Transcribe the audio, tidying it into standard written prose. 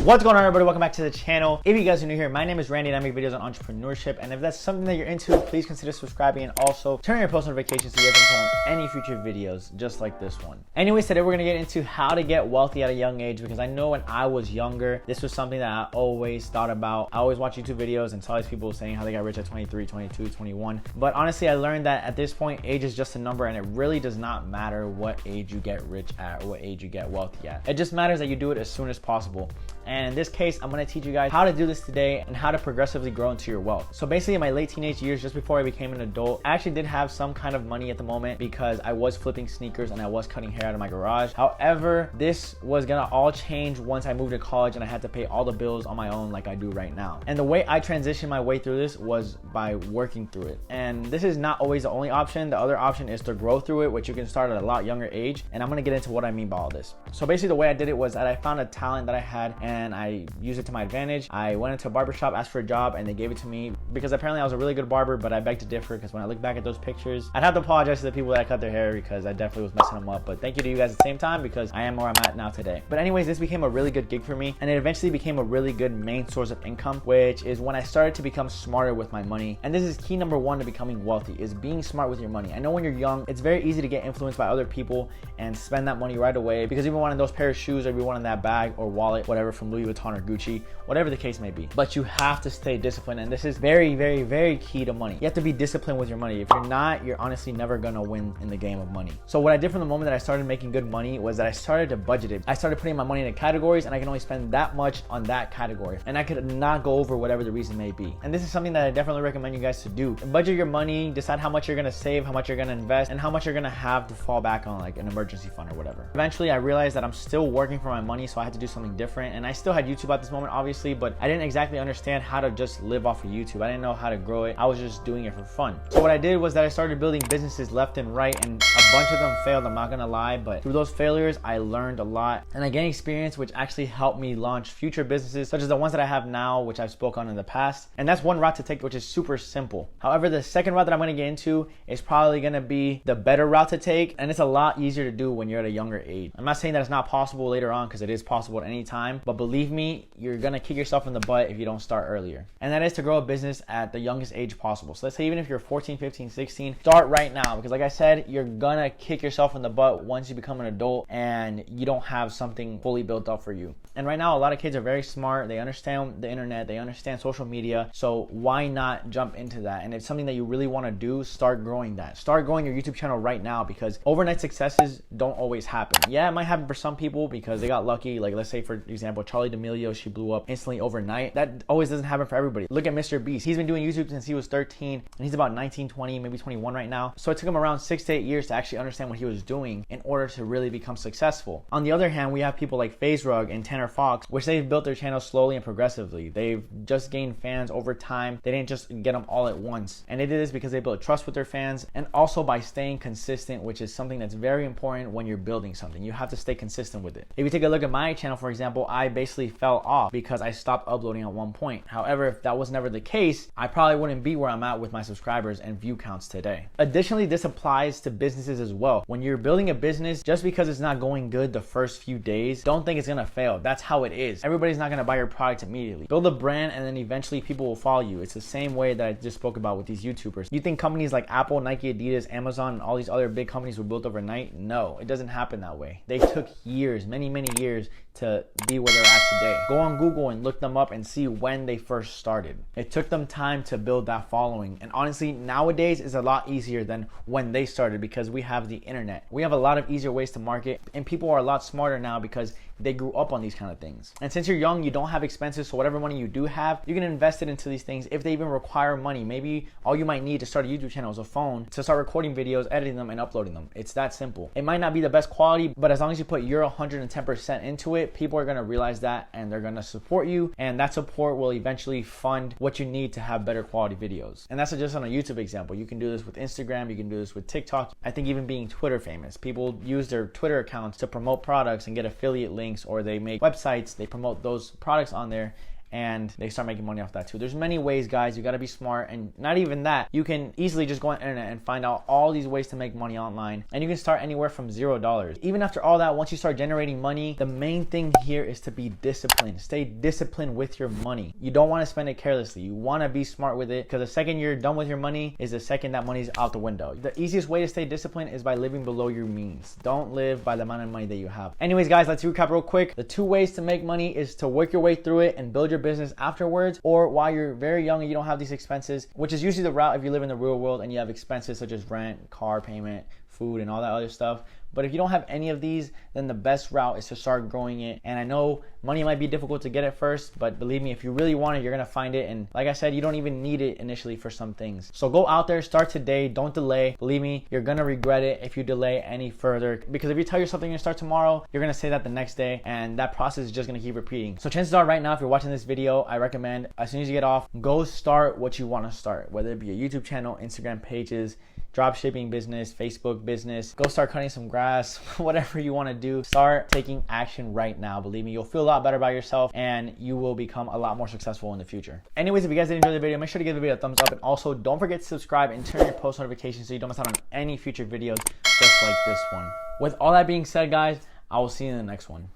What's going on, everybody? Welcome back to the channel. If you guys are new here, my name is Randy and I make videos on entrepreneurship, and if that's something that you're into, please consider subscribing and also turn on your post notifications so you guys can turn on any future videos just like this one. Anyways, today we're gonna get into how to get wealthy at a young age, because I know when I was younger, this was something that I always thought about. I always watch YouTube videos and saw these people saying how they got rich at 23, 22, 21. But honestly, I learned that at this point, age is just a number, and it really does not matter what age you get rich at or what age you get wealthy at. It just matters that you do it as soon as possible. And in this case, I'm gonna teach you guys how to do this today and how to progressively grow into your wealth. So basically, in my late teenage years, just before I became an adult, I actually did have some kind of money at the moment because I was flipping sneakers and I was cutting hair out of my garage. However, this was gonna all change once I moved to college and I had to pay all the bills on my own like I do right now. And the way I transitioned my way through this was by working through it. And this is not always the only option. The other option is to grow through it, which you can start at a lot younger age. And I'm gonna get into what I mean by all this. So basically, the way I did it was that I found a talent that I had and I used it to my advantage. I went into a barbershop, asked for a job, and they gave it to me because apparently I was a really good barber, but I beg to differ because when I look back at those pictures, I'd have to apologize to the people that cut their hair because I definitely was messing them up. But thank you to you guys at the same time because I am where I'm at now today. But anyways, this became a really good gig for me, and it eventually became a really good main source of income, which is when I started to become smarter with my money. And this is key number one to becoming wealthy, is being smart with your money. I know when you're young, it's very easy to get influenced by other people and spend that money right away because you want those pair of shoes or you want in that bag or wallet, whatever, from Louis Vuitton or Gucci, whatever the case may be. But you have to stay disciplined, and this is very, very, very key to money. You have to be disciplined with your money. If you're not, you're honestly never gonna win in the game of money. So what I did from the moment that I started making good money was that I started to budget it. I started putting my money into categories, and I can only spend that much on that category, and I could not go over whatever the reason may be. And this is something that I definitely recommend you guys to do. Budget your money, decide how much you're gonna save, how much you're gonna invest, and how much you're gonna have to fall back on, like an emergency fund or whatever. Eventually, I realized that I'm still working for my money, so I had to do something different. And I still had YouTube at this moment, obviously, but I didn't exactly understand how to just live off of YouTube. I didn't know how to grow it. I was just doing it for fun. So what I did was that I started building businesses left and right, and a bunch of them failed, I'm not gonna lie, but through those failures, I learned a lot and I gained experience, which actually helped me launch future businesses such as the ones that I have now, which I've spoken on in the past. And that's one route to take, which is super simple. However, the second route that I'm gonna get into is probably gonna be the better route to take, and it's a lot easier to do when you're at a younger age. I'm not saying that it's not possible later on, because it is possible at any time, but believe me, you're gonna kick yourself in the butt if you don't start earlier. And that is to grow a business at the youngest age possible. So let's say even if you're 14, 15, 16, start right now, because like I said, you're gonna kick yourself in the butt once you become an adult and you don't have something fully built up for you. And right now, a lot of kids are very smart. They understand the internet, they understand social media. So why not jump into that? And if it's something that you really want to do, start growing that. Start growing your YouTube channel right now, because overnight successes don't always happen. Yeah, it might happen for some people because they got lucky. Like let's say, for example, Charli D'Amelio, she blew up instantly overnight. That always doesn't happen for everybody. Look at Mr. Beast. He's been doing YouTube since he was 13 and he's about 19, 20, maybe 21 right now. So it took him around 6 to 8 years to actually understand what he was doing in order to really become successful. On the other hand, we have people like FaZe Rug and Tanner Fox, which they've built their channel slowly and progressively. They've just gained fans over time. They didn't just get them all at once. And they did this because they built trust with their fans and also by staying consistent, which is something that's very important when you're building something. You have to stay consistent with it. If you take a look at my channel, for example, I basically fell off because I stopped uploading at one point. However, if that was never the case, I probably wouldn't be where I'm at with my subscribers and view counts today. Additionally, this applies to businesses as well. When you're building a business, just because it's not going good the first few days, don't think it's gonna fail. That's how it is. Everybody's not gonna buy your product immediately. Build a brand and then eventually people will follow you. It's the same way that I just spoke about with these YouTubers. You think companies like Apple, Nike, Adidas, Amazon, and all these other big companies were built overnight? No, it doesn't happen that way. They took years, many, many years to be where they're at today. Go on Google and look them up and see when they first started. It took them time to build that following. And honestly, nowadays is a lot easier than when they started because we have the internet. We have a lot of easier ways to market, and people are a lot smarter now because they grew up on these kind of things. And since you're young, you don't have expenses, so whatever money you do have, you can invest it into these things if they even require money. Maybe all you might need to start a YouTube channel is a phone to start recording videos, editing them, and uploading them. It's that simple. It might not be the best quality, but as long as you put your 110% into it, people are gonna realize that and they're gonna support you, and that support will eventually fund what you need to have better quality videos. And that's just on a YouTube example. You can do this with Instagram, you can do this with TikTok. I think even being Twitter famous, people use their Twitter accounts to promote products and get affiliate links, or they make websites, they promote those products on there, and they start making money off that too. There's many ways, guys. You got to be smart, and not even that. You can easily just go on the internet and find out all these ways to make money online, and you can start anywhere from $0. Even after all that, once you start generating money, the main thing here is to be disciplined. Stay disciplined with your money. You don't want to spend it carelessly. You want to be smart with it, because the second you're done with your money is the second that money's out the window. The easiest way to stay disciplined is by living below your means. Don't live by the amount of money that you have. Anyways, guys, let's recap real quick. The 2 ways to make money is to work your way through it and build your business afterwards, or while you're very young and you don't have these expenses, which is usually the route if you live in the real world and you have expenses such as rent, car payment, food, and all that other stuff. But if you don't have any of these, then the best route is to start growing it. And I know money might be difficult to get at first, but believe me, if you really want it, you're gonna find it. And like I said, you don't even need it initially for some things. So go out there, start today, don't delay. Believe me, you're gonna regret it if you delay any further. Because if you tell yourself you're gonna start tomorrow, you're gonna say that the next day, and that process is just gonna keep repeating. So chances are right now, if you're watching this video, I recommend as soon as you get off, go start what you wanna start, whether it be a YouTube channel, Instagram pages, drop shipping business, Facebook business. Go start cutting some grass, whatever you want to do. Start taking action right now. Believe me, you'll feel a lot better about yourself, and you will become a lot more successful in the future. Anyways, if you guys did enjoy the video, make sure to give the video a thumbs up, and also don't forget to subscribe and turn on your post notifications so you don't miss out on any future videos just like this one. With all that being said, guys, I will see you in the next one.